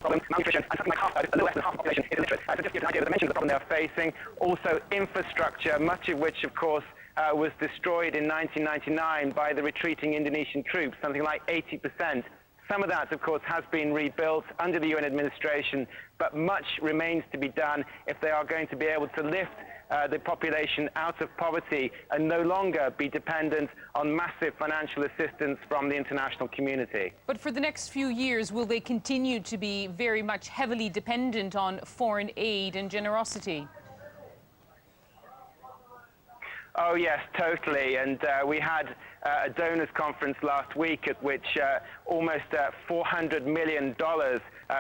problem, malnutrition, and something like half, a little less than half the population is illiterate. So just to give an idea of the dimensions of the problem they are facing. Also infrastructure, much of which, of course, was destroyed in 1999 by the retreating Indonesian troops, something like 80%. Some of that, of course, has been rebuilt under the UN administration, but much remains to be done if they are going to be able to lift the population out of poverty and no longer be dependent on massive financial assistance from the international community. But for the next few years, will they continue to be very much heavily dependent on foreign aid and generosity? Oh, yes, totally. And we had a donors conference last week at which almost $400 million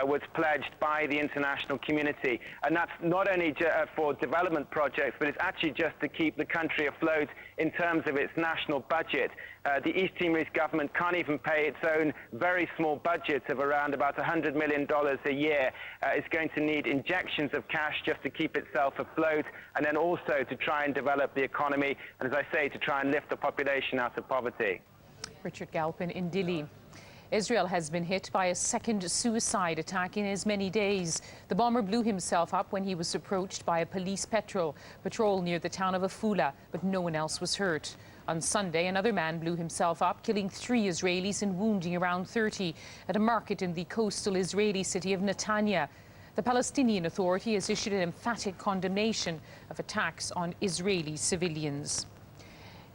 was pledged by the international community. And that's not only for development projects, but it's actually just to keep the country afloat in terms of its national budget. The East Timorese government can't even pay its own very small budget of around about $100 million a year. It's going to need injections of cash just to keep itself afloat, and then also to try and develop the economy, and as I say, to try and lift the population out of poverty. Richard Galpin in Dili. Israel has been hit by a second suicide attack in as many days. The bomber blew himself up when he was approached by a police patrol near the town of Afula, but no one else was hurt. On Sunday, another man blew himself up, killing 3 Israelis and wounding around 30 at a market in the coastal Israeli city of Netanya. The Palestinian Authority has issued an emphatic condemnation of attacks on Israeli civilians.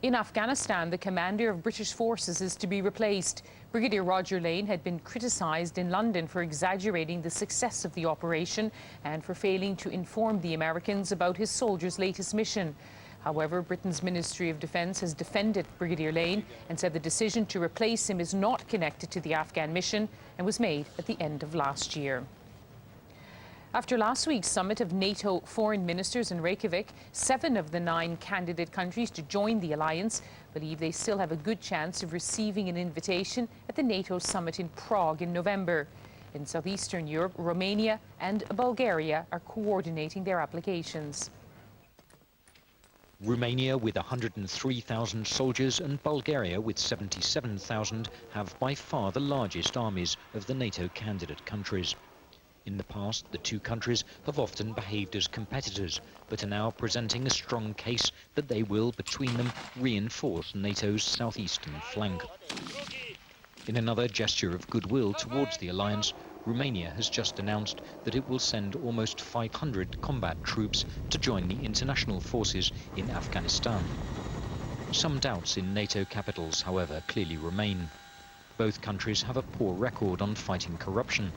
In Afghanistan, the commander of British forces is to be replaced. Brigadier Roger Lane had been criticised in London for exaggerating the success of the operation and for failing to inform the Americans about his soldiers' latest mission. However, Britain's Ministry of Defence has defended Brigadier Lane and said the decision to replace him is not connected to the Afghan mission and was made at the end of last year. After last week's summit of NATO foreign ministers in Reykjavik, 7 of the 9 candidate countries to join the alliance believe they still have a good chance of receiving an invitation at the NATO summit in Prague in November. In southeastern Europe, Romania and Bulgaria are coordinating their applications. Romania, with 103,000 soldiers, and Bulgaria, with 77,000, have by far the largest armies of the NATO candidate countries. In the past, the two countries have often behaved as competitors, but are now presenting a strong case that they will, between them, reinforce NATO's southeastern flank. In another gesture of goodwill towards the alliance, Romania has just announced that it will send almost 500 combat troops to join the international forces in Afghanistan. Some doubts in NATO capitals, however, clearly remain. Both countries have a poor record on fighting corruption,